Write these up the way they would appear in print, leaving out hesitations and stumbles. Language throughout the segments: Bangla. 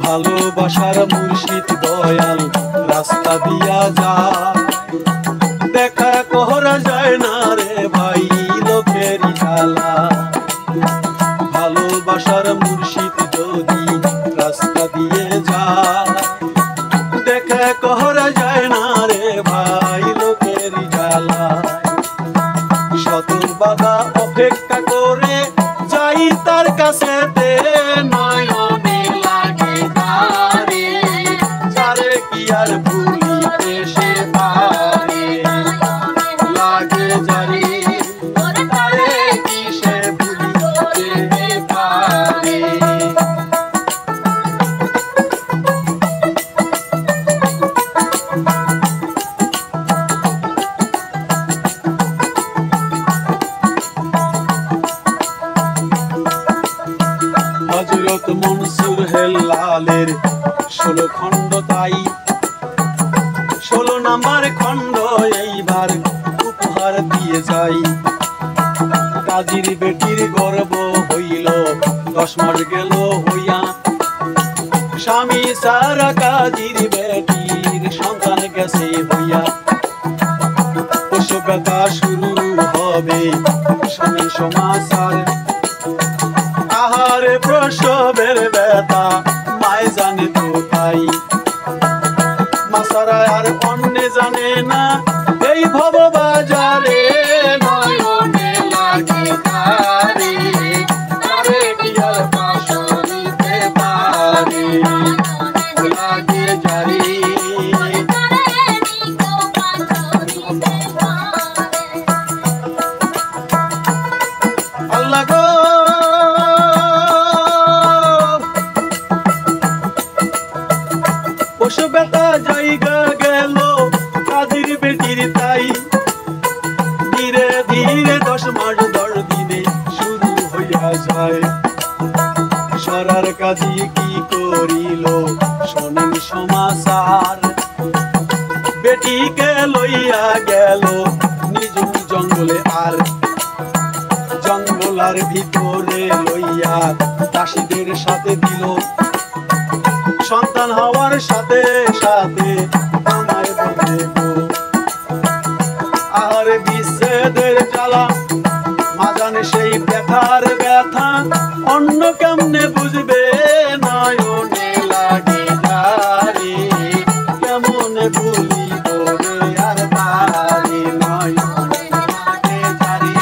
ভালোবাসার মুর্শিদ দয়াল রাস্তা দিয়া যায়, দেখা করা যায় না রে ভাই লোকের জ্বালা। ভালোবাসার মুর্শিদ যদি রাস্তা দিয়ে যায়, দেখা করা যায় না রে ভাই লোকের জ্বালা। শত বাধা অপেক্ষা করে যাই তার কাছে, নয়নে লাগে তারে, যারে কি আর ভুলিতে সে পারে। লাগে যারে তারে কি সে ভুলিতে পারে। হযরত মনসুর হেলালের 16 খণ্ড, তাই 16 নাম্বার খণ্ড এইবার উপহার দিয়ে যাই। কাজীর বেটির গর্ব হইল 10 মাস গেল হইয়া, স্বামী সারা কাজীর বেটির সন্তান গেছে হইয়া। প্রসব ব্যথা শুরু হবে শোনেন সমাচার, আহারে প্রসবের ব্যথা মায় জানে তো তাই। মাসারা আর অন্য জানে না এই ভব বাজারে, নয়নে লাগে তারে, তারে কি আর পাশরিতে পারে। লাগে যারে আল্লাহ গো, প্রসব ব্যথা জায়গা গেল কাজীর বেটির, তাই ধীরে ধীরে 10 মাস 10 দিনে শুরু হইয়া যায়। সরার কাজী কি করিল শোনেন সমাচার, বেটিকে লইয়া গেল নিজুম জঙ্গলে, আর জঙ্গলার ভিতরে লইয়া দাসীদের সাথে দিল। সন্তান হওয়ার সাথে সাথে আমায় বলে গো, আর বিচ্ছেদের জ্বালা মা জানে সেই ব্যথার ব্যথা, অন্য কেমনে বুঝবে। নয়নে লাগে যারে কেমন ভুলিব রে আর তারে, নয়নে লাগে যারে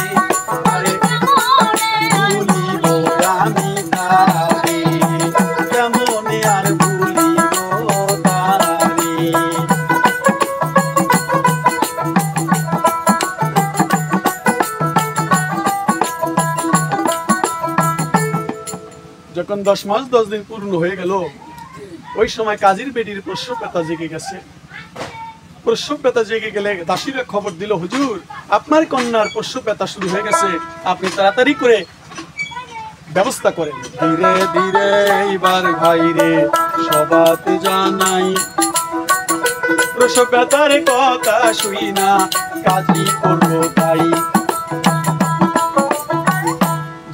আরে ভুলিব আমি তারে, কেমনে আর ভুলিব তারে। যখন 10 মাস 10 দিন পূর্ণ হয়ে গেল, ওই সময় কাজীর বেটির প্রসব ব্যথা জেগে গেছে। প্রসব ব্যথা জেগে গেলে দাসীরা খবর দিল, হুজুর আপনার কন্যার প্রসব ব্যথা শুরু হয়ে গেছে, আপনি তাড়াতাড়ি করে ব্যবস্থা করেন। ধীরে ধীরে এইবার ভাইরে সবাতে জানাই, প্রসব ব্যথার কথা শুই না কাজী করব তাই।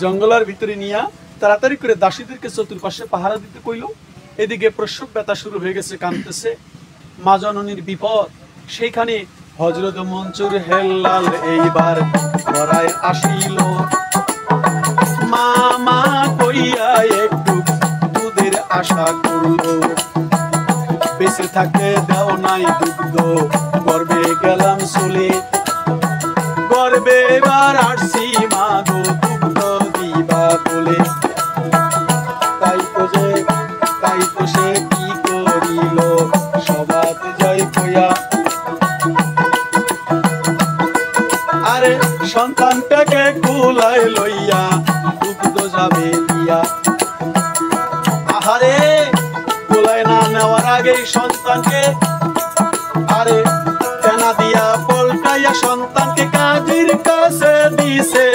জঙ্গলের ভিতরে নিয়া তাড়াতাড়ি করে দাসীদেরকে চতুর্পাশে পাহারা দিতে কইল। এদিকে প্রসব ব্যথা শুরু হয়ে গেছে, কাঁদতেছে মা জননীর বিপদ। সেইখানে হযরত মনসুর হেলাল এইবার ঘরায় আসিল, মা মা কইয়া একটু দুধের আশা করল। বেঁচে থাকে দাও নাই দুগ্ধ, গর্বে গেলাম চলে, গর্বে এবার আসছি মা গো দুগ্ধ দিবা বলে। তাই তো সে কি করিল সবাত জয় কইয়া, আরে সন্তানটাকে কুলায় লইয়া দুগ্ধ যাবে দিয়া। আহারে কুলায় না নেওয়ার আগেই সন্তানকে আরে তেনা দিয়া পল্টাইয়া সন্তানকে কাজীর কাছে দিছে।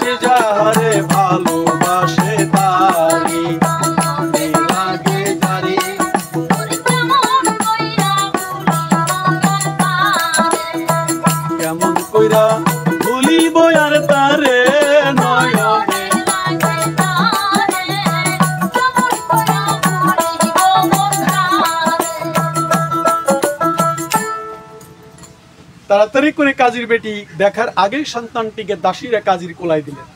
যে যাহারে ভালোবাসে তারি লাগে যারে, কেমন কইরা ভুলিব আর তারে নয়নে তাড়াতাড়ি করে কাজীর বেটি দেখার আগে সন্তানটিকে দাসীরা কাজীর কোলায় দিলেন।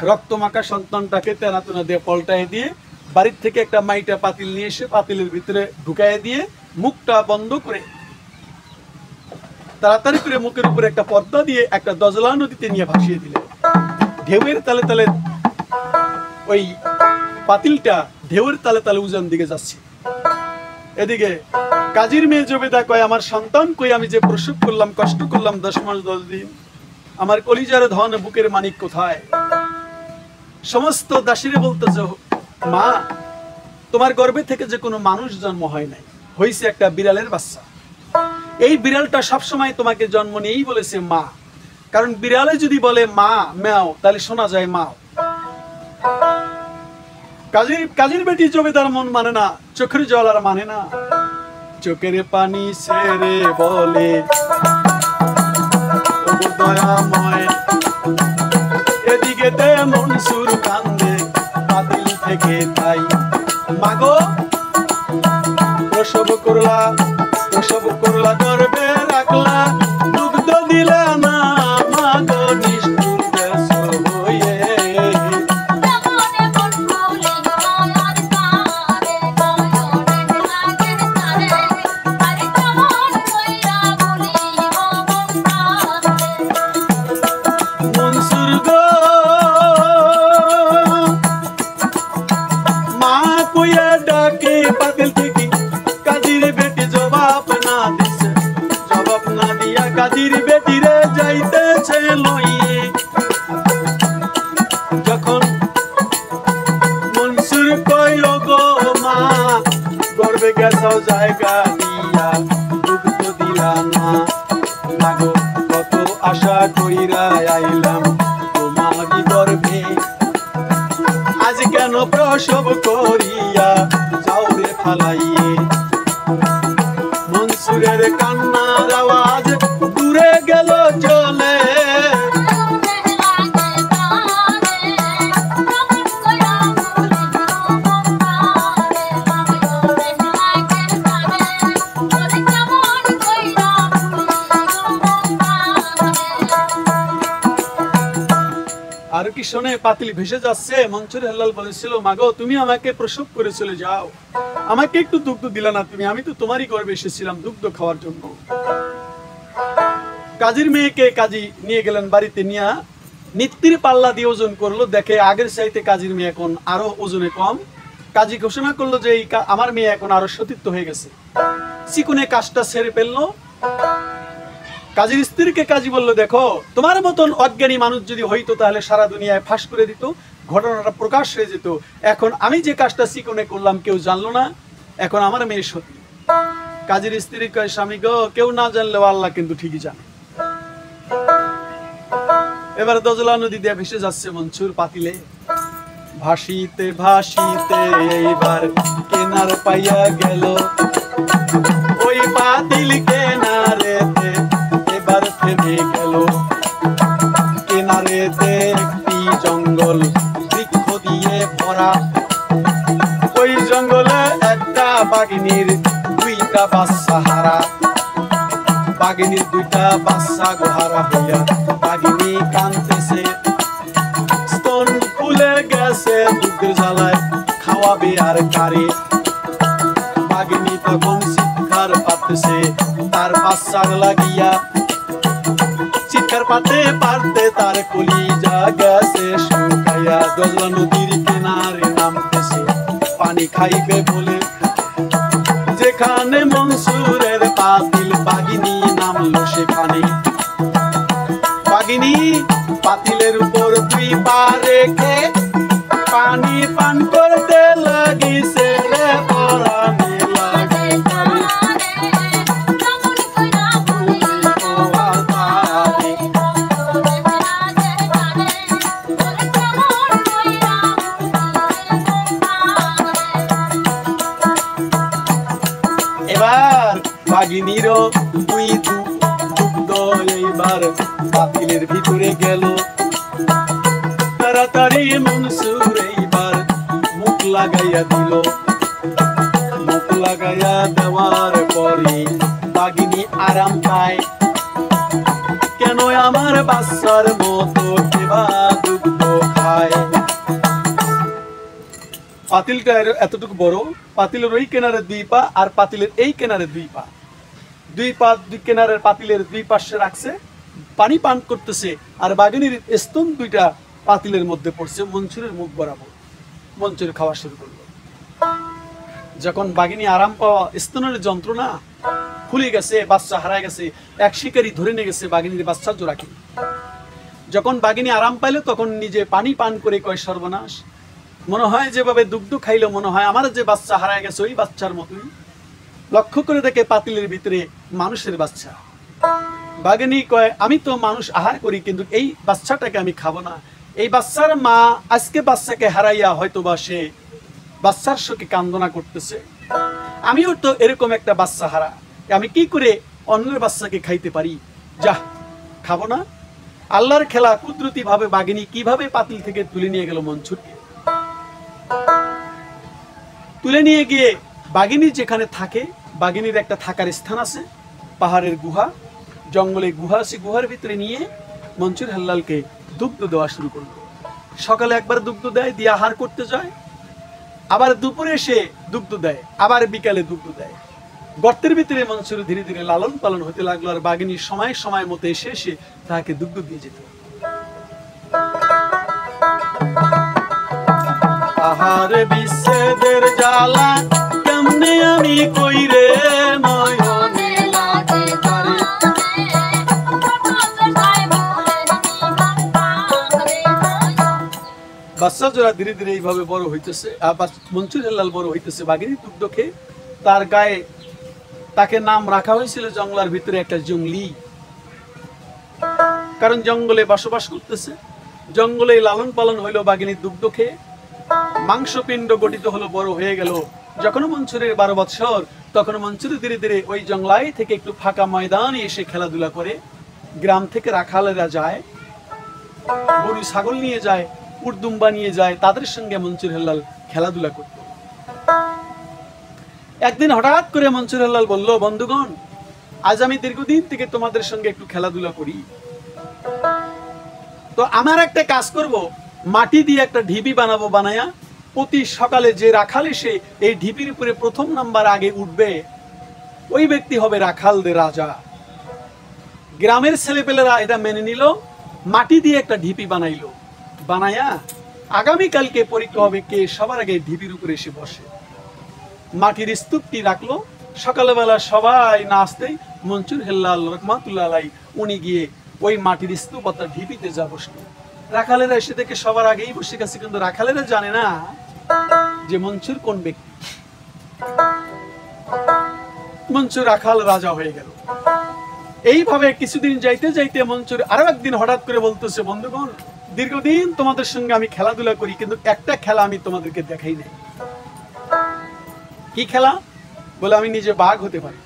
রক্তমাখা সন্তানটাকে তেনাতুনা দিয়ে পল্টায় দিয়ে বাড়ির থেকে একটা মাইটা পাতিল নিয়ে এসে পাতিলের ভিতরে ঢুকায় দিয়ে মুখটা বন্ধ করে তাড়াতাড়ি করে মুখের উপরে একটা পর্দা দিয়ে একটা দজলা নদীতে নিয়ে ভাসিয়ে দিলেন। ঢেউয়ের তালে তালে ওই পাতিলটা ঢেউয়ের তালে তালে উজান দিকে যাচ্ছে। এদিকে কাজীর মেয়ে জবেদা কয়, আমার সন্তান কই, আমি যে প্রসব করলাম, কষ্ট করলাম 10 মাস 10 দিন, আমার কলিজার ধন বুকের মানিক কোথায়? সমস্ত দাসীরে বলতেছে, মা তোমার গর্ভে থেকে যে কোনো মানুষ জন্ম হয় নাই, হয়েছে একটা বিড়ালের বাচ্চা। এই বিড়ালটা সবসময় তোমাকে জন্ম নিয়েই বলেছে মা, কারণ বিড়ালে যদি বলে মা ম্যাও তাহলে শোনা যায় মাও। কাজীর বেটি জবেদার মন মানে না, চোখের জল আর মানে না, চোখের পানি ছেড়ে বলে দয়াময়। এদিকে মনসুর কান্দে পাতিল থেকে তাই, মাগো প্রসব করলা গর্বে রাখলা, দুগ্ধ দিলা না মাগো নিষ্ঠুর দেশ হয়ে। মনসুর গো মা কইয়া ডাকে পাতিল থেকে, কাজীর বেটি জবাব না দিছে, জবাব না দিয়া কাজীর বেটিরে যাইতেছে লইয়ে। যখন মনসুর কইল গো মা গর্বে গেছাও জায়গা দিয়া, দুগ্ধ দিলা না মাগো, কত আশা কইরা আইলাম তোমারই গর্ভে, আজ কেন প্রসব করিয়া যাও রে ফালাইয়ে। মনসুরের কান্নার আওয়াজ দূরে গেল চলে, আর কি শোনে পাতিল ভেসে যাচ্ছে। মনসুর হেলাল বলেছিল, মাগো তুমি আমাকে প্রসব করে চলে যাও, আমাকে একটু দুগ্ধ দিলা না তুমি, আমি তো তোমারই গর্ভে এসেছিলাম দুগ্ধ খাওয়ার জন্য। কাজীর মেয়েকে কাজী নিয়ে গেলেন বাড়িতে, নিয়ে নিত্যির পাল্লা দিয়ে ওজন করলো, দেখে আগের চাইতে কাজীর মেয়ে এখন আরো ওজনে কম। কাজী ঘোষণা করলো যে আমার মেয়ে এখন আরো সতীত্ব হয়ে গেছে, চিকুনে কাজটা ছেড়ে ফেললো। কাজীর স্ত্রীকে কাজী বললো, দেখো তোমার মতন অজ্ঞানী মানুষ যদি হইতো তাহলে সারা দুনিয়ায় ফাঁস করে দিত, ঘটনাটা প্রকাশ হয়ে যেত। এখন আমি যে কাজটা চিকনে করলাম কেউ জানলো না, এখন আমার মেয়ে সতী। কাজীর স্ত্রী কয়, স্বামী গো কেউ না জানলেও আল্লাহ কিন্তু ঠিকই জানে। এবার দজলা নদী দিয়ে ভেসে যাচ্ছে মনসুর পাতিলে, ভাসিতে ভাসিতে এইবার কেনার পাইয়া গেল, ওই পাতিল কেনারেতে এবার থেমে গেল। কেনারেতে একটি জঙ্গল বৃক্ষ দিয়ে ভরা, ওই জঙ্গলে একটা বাঘিনীর 2টা বাচ্চা হারা। বাঘিনীর 2টা বাচ্চা গোহারা হইয়া বাঘিনী কাঁদতেছে, স্তন ফুলে গেছে দুধের জ্বালায় খাওয়াবে আর কারে। বাঘিনী তখন চিৎকার পারতেছে তার বাচ্চার লাগিয়া, চিৎকার পারতে তার কলিজা গেছে শুকাইয়া। দজলা নদীর কিনারে নামতেছে পানি খাইবে বলে, যেখানে মনসুরের পাতিল বাঘিনী নামলো সেখানে। বাঘিনী পাতিলের উপর 2 পা রেখে পানি পান করতে লাগিছে রে পরাণে লাগে। এবার বাঘিনীরও 2 দুগ্ধ এইবার পাতিলের ভিতরে গেল। তাড়াতাড়ি মনসুর এইবার মুখ লাগাইয়া দিল। মুখ লাগাইয়া দেওয়ার পরে বাঘিনী আরাম পায়। কেন আমার বাচ্চার মতো কেবা দুগ্ধ খায়। পাতিলটা এতটুকু বড়, পাতিলের ওই কেনারে 2 পা আর পাতিলের এই কেনারে 2 পা, 2 পা 2 কেনারের পাতিলের 2 পাশে রাখছে, পানি পান করতেছে। আর বাঘিনীর স্তন 2টা পাতিলের মধ্যে পড়ছে মনসুরের মুখ বরাবর। মনসুর খাওয়া শুরু করলো। যখন বাঘিনী আরাম পাওয়া, স্তনের যন্ত্রণা খুলে গেছে, বাচ্চা হারায় গেছে, এক শিকারী ধরে নিয়ে গেছে বাঘিনীর বাচ্চা জোড়াকে। যখন বাঘিনী আরাম পাইলো তখন নিজে পানি পান করে কয় সর্বনাশ, মনে হয় যেভাবে দুগ্ধ খাইলো মনে হয় আমার যে বাচ্চা হারায় গেছে ওই বাচ্চার মতোই। লক্ষ্য করে দেখে পাতিলের ভিতরে মানুষের বাচ্চা। বাঘিনী কয় আমি তো মানুষ আহার করি, কিন্তু এই বাচ্চাটাকে আমি খাবো না। এই বাচ্চার মা আজকে বাচ্চাকে হারাইয়া হয়তোবা সে বাচ্চার শোকে কান্দনা করতেছে। আমিও তো এরকম একটা বাচ্চা হারা, আমি কি করে অন্যের বাচ্চাকে খাইতে পারি? যা, খাবো না। আল্লাহর খেলা, কুদরতি ভাবে বাঘিনী কিভাবে পাতিল থেকে তুলে নিয়ে গেল মনসুরকে। তুলে নিয়ে গিয়ে বাঘিনী যেখানে থাকে, বাঘিনীর একটা থাকার স্থান আছে, পাহাড়ের গুহা, জঙ্গলে গুহা আছে, গুহার ভিতরে নিয়ে মনসুর হেল্লালকে দুগ্ধ দেওয়া শুরু করলো। সকালে একবার দুগ্ধ দেয়, দিয়ে আহার করতে যায়, আবার দুপুরে সে দুগ্ধ দেয়, আবার বিকালে দুগ্ধ দেয়। গর্তের ভিতরে মনসুর ধীরে ধীরে লালন পালন হতে লাগলো। আর বাঘিনী সময় সময় মতো এসে এসে তাকে দুগ্ধ দিয়ে যেত। আহার বিচ্ছেদের জ্বালা কেমনে আমি কইরে নয়নে লাগে তারে। বাচ্চা জোড়া ধীরে ধীরে এইভাবে বড় হইতেছে। মনসুর হেল্লাল বড় হইতেছে বাঘিনী দুগ্ধ খেয়ে। তার গায়ে তাকে নাম রাখা হয়েছিল জঙ্গলার ভিতরে একটা জঙ্গলি, কারণ জঙ্গলে বসবাস করতেছে। জঙ্গলে লালন পালন হইলো বাঘিনীর দুগ্ধ খেয়ে, মাংসপিণ্ড গঠিত হলো, বড় হয়ে গেল। যখন মনসুরের 12 বৎসর, তখন মনসুর ধীরে ধীরে ওই জঙ্গলাই থেকে একটু ফাঁকা ময়দানে এসে খেলাধুলা করে। গ্রাম থেকে রাখালেরা যায়, গরু ছাগল নিয়ে যায়, উটদুম্বা নিয়ে যায়, তাদের সঙ্গে মনসুর হেল্লাল খেলাধুলা করত। একদিন হঠাৎ করে মনসুর হেল্লাল বলল, বন্ধুগণ, আজ আমি দীর্ঘদিন থেকে তোমাদের সঙ্গে একটু খেলাধুলা করি, তো আমার একটা কাজ করব, মাটি দিয়ে একটা ঢিবি বানাবো, বানায়া প্রতি সকালে যে রাখাল এসে এই ঢিবির উপরে প্রথম নাম্বার আগে উঠবে ওই ব্যক্তি হবে রাখালদের রাজা। গ্রামের ছেলেপেলেরা এটা মেনে নিল, মাটি দিয়ে একটা ঢিবি বানাইলো, বানায়া আগামীকালকে পরীক্ষা হবে কে সবার আগে ঢিবির উপরে এসে বসে। মাটির স্তূপটি রাখলো। সকালবেলা সবাই না আসতেই মনসুর হেল্লাল রহমাতুল্লাহ আলাই উনি গিয়ে ওই মাটির স্তূপ অর্থাৎ ঢিবিতে যা বসলো। রাখালেরা এসে দেখে সবার আগেই বসে গেছে, কিন্তু রাখালেরা জানে না যে মনসুর কোন ব্যক্তি। মনসুর রাখাল রাজা হয়ে গেল। এইভাবে কিছুদিন যাইতে যাইতে মনসুর আরো একদিন হঠাৎ করে বলতেছে, বন্ধুগণ, দীর্ঘদিন তোমাদের সঙ্গে আমি খেলাধুলা করি, কিন্তু একটা খেলা আমি তোমাদেরকে দেখাই নাই। কি খেলা? বলে আমি নিজে বাঘ হতে পারি।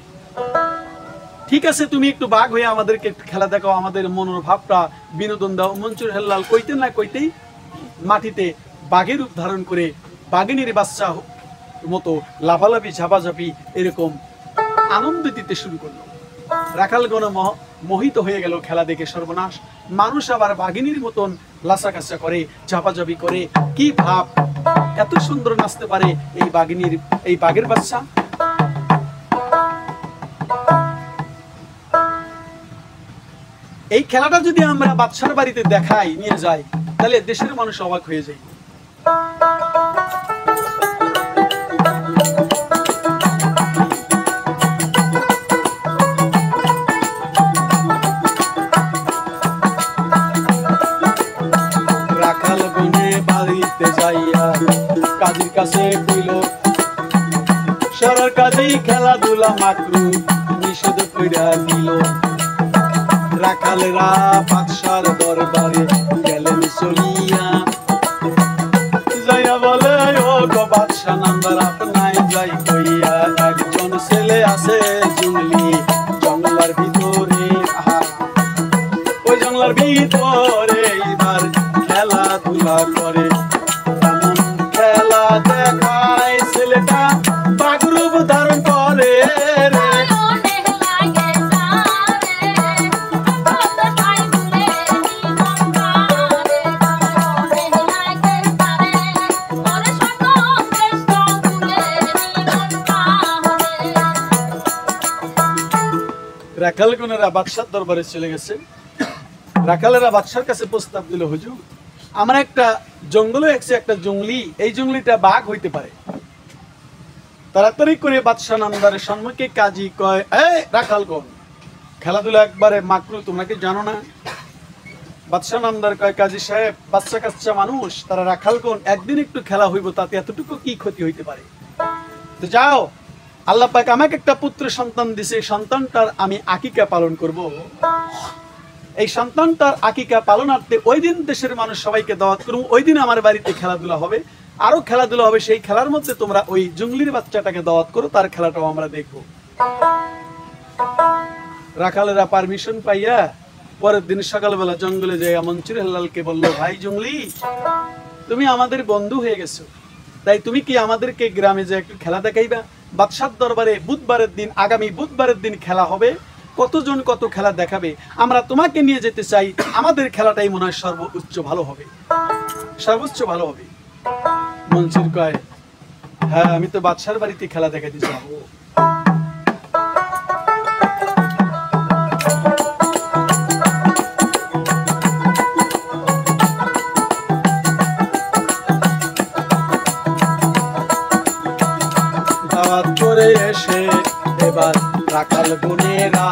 ঠিক আছে, তুমি একটু বাঘ হয়ে আমাদেরকে খেলা দেখাও, আমাদের মনোভাবটা বিনোদন দাও। মনসুর হেল্লাল কইতে না কইতেই মাটিতে বাঘের রূপ ধারণ করে বাঘিনীর বাচ্চা মতো লাফালাফি ঝাপাঝাপি এরকম আনন্দ দিতে শুরু করলো। রাখালগণ মোহিত হয়ে গেল খেলা দেখে। সর্বনাশ, মানুষ আবার বাঘিনীর মতন লাচাকাচা করে, ঝাপাঝাপি করে, কি ভাব, এত সুন্দর নাচতে পারে এই বাঘের বাচ্চা। এই খেলাটা যদি আমরা বাদশার বাড়িতে দেখাই, নিয়ে যাই, তাহলে দেশের মানুষ অবাক হয়ে যায়। রাখাল বনে বাড়িতে যাইয়া কাজীর কাছে কইল, সরার কাজী খেলাধুলা মাকরু নিষেধ কইরা দিল। রাখালেরা বাদশার দরবারে গেলেন চলিয়া, যাইয়া বলে, ও গো বাদশা, নাম্বার আপনাই যাই কইয়া, একজন ছেলে আছে জঙ্গলি জঙ্গলার ভিতরে। ওই জঙ্গলার ভিতরে এইবার খেলাধুলা করে। এমন খেলা দেখায় ছেলেটা বাগরূপ ধারণ করে রে। রাখালগণেরা বাদশার দরবারে চলে গেছে। রাখালেরা বাদশার কাছে প্রস্তাব দিল, হুজুর আমরা একটা জঙ্গলে একটা জঙ্গলি, এই জঙ্গলিটা বাঘ হইতে পারে। তাড়াতাড়ি করে বাদশা নামদারের সম্মুখে কাজী কয়, এই রাখালগণ, খেলাধুলা একবারে মাকরু, তোমরা কি জানো না? বাদশা নামদার কয়, কাজী সাহেব, বাচ্চা কাচ্চা মানুষ, তারা রাখালগণ, একদিন একটু খেলা হইব, তাতে এতটুকু কি ক্ষতি হইতে পারে? তো যাও, আল্লাহ পাক আমাকে একটা পুত্র সন্তান দিছে, সন্তানটার আমি আকিকা পালন করব। এই সন্তানটার আকিকা পালনার্থে ওই দিন দেশের মানুষ সবাইকে দাওয়াত করব, ওই দিন আমার বাড়িতে খেলাধুলা হবে, আরো খেলাধুলা হবে। সেই খেলার মধ্যে তোমরা ওই জঙ্গলির বাচ্চাটাকে দাওয়াত করো, তার খেলাটাও আমরা দেখব। রাখালেরা পারমিশন পাইয়া পরের দিন সকালবেলা জঙ্গলে যায় মনসুর হেলালকে বলল, ভাই জঙ্গলি, তুমি আমাদের বন্ধু হয়ে গেছো, তাই তুমি কি আমাদেরকে গ্রামে যে একটু খেলা দেখাইবা? বাদশার দরবারে বুধবারের দিন, আগামী বুধবারের দিন খেলা হবে, কতজন কত খেলা দেখাবে, আমরা তোমাকে নিয়ে যেতে চাই, আমাদের খেলাটাই মনে হয় সর্বোচ্চ ভালো হবে, সর্বোচ্চ ভালো হবে। মনসুর কয়, হ্যাঁ আমি তো বাদশার বাড়িতে খেলা দেখাতে যাবো। দাওয়াত করে এসে এবার রাখাল বোনেরা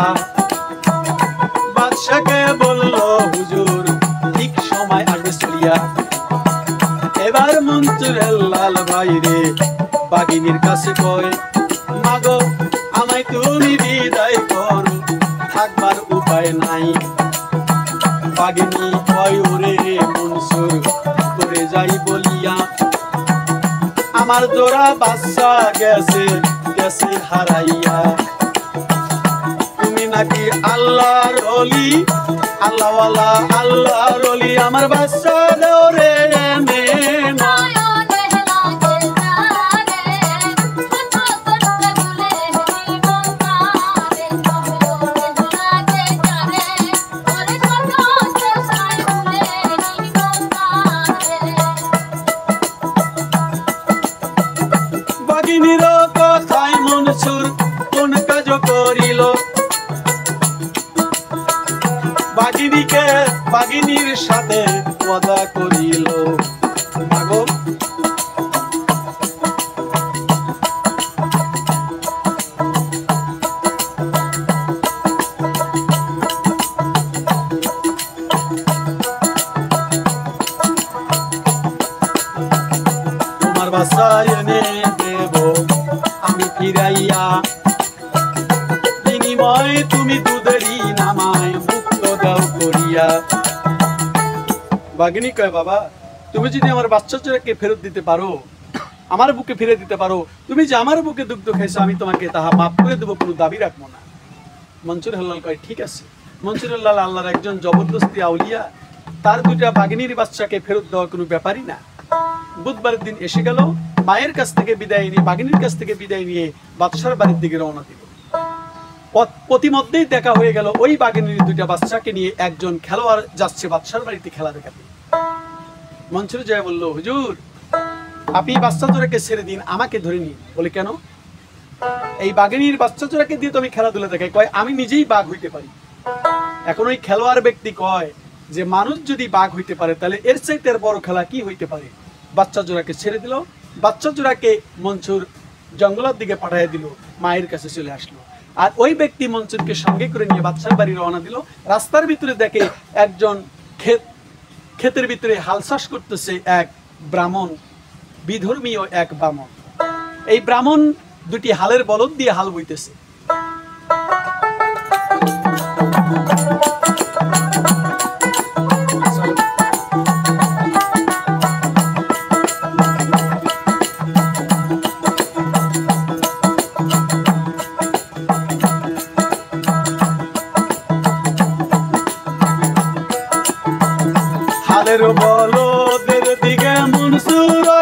বাদশাকে বলল, হুজুর ঠিক সময় আসবে চলিয়া। এবার মনসুর হেলাল ভাইরে বাগিনীর কাছে কয়, মাগো আমায় তুমি বিদায় করো, থাকবার উপায় নাই। বাগিনী কয়, ওরে মনসুর করে যাই বলিয়া, আমার জোড়া বাচ্চা গেছে গেছে হারাইয়া। তুমি নাকি আল্লাহর ওলি, আল্লাহওয়ালা আল্লাহর ওলি, আমার বাচ্চা দাও রে এনে না। বাগিনীর কথায় মনসুর কোন কাজ করিল, বাগিনীর সাথে ওয়াদা করিল। মাগো তোমার বাসায় এনে দেব আমি ফিরাইয়া, বিনিময় তুমি দুধেরই নামায় মুক্ত দাও করিয়া। বাগিনী কয়, বাবা তুমি যদি আমার বাচ্চাটাকে ফেরত দিতে পারো, আমার বুকে ফিরে দিতে পারো, তুমি যে আমার বুকে দুগ্ধ খাইছো, আমি তোমাকে তাহা মাফ করে দেবো, কোনো দাবি রাখবো না। মনসুর হেলাল কয়, ঠিক আছে। মনসুর হেলাল আল্লাহর একজন জবরদস্তি আউলিয়া, তার দুইটা বাগিনীর বাচ্চাকে ফেরত দেওয়া কোনো ব্যাপারই না। বুধবারের দিন এসে গেল, মায়ের কাছ থেকে বিদায় নিয়ে, বাগিনীর কাছ থেকে বিদায় নিয়ে বাদশার বাড়ির দিকে রওনা দিল। প্রতিমধ্যেই দেখা হয়ে গেল ওই বাগিনীর দুইটা বাচ্চাকে নিয়ে একজন খেলোয়াড় যাচ্ছে বাদশার বাড়িতে খেলা দেখাতে। মনসুর জয় বলল, হুজুর আপনি বাচ্চা জোড়াকে ছেড়ে দিন, আমাকে ধরে নিন। বলে, কেন? এই বাগিনীর বাচ্চা জোড়াকে দিয়ে তো আমি খেলাধুলা দেখাই। কয়, আমি নিজেই বাঘ হইতে পারি। এখন ওই খেলোয়াড় ব্যক্তি কয় যে মানুষ যদি বাঘ হইতে পারে তাহলে এর চাইতে আর বড় খেলা কি হইতে পারে। বাচ্চা জোড়াকে ছেড়ে দিল, বাচ্চা জোড়াকে মনসুর জঙ্গলের দিকে পাঠিয়ে দিল, মায়ের কাছে চলে আসলো। আর ওই ব্যক্তি মনসুরকে সঙ্গে করে নিয়ে বাদশার বাড়ি রওনা দিল। রাস্তার ভিতরে দেখে একজন ক্ষেতের ভিতরে হাল চাষ করতেছে এক ব্রাহ্মণ, বিধর্মীয় এক ব্রাহ্মণ। এই ব্রাহ্মণ দুটি হালের বলদ দিয়ে হাল বইতেছে। কালের বলদের দিকে মনসুর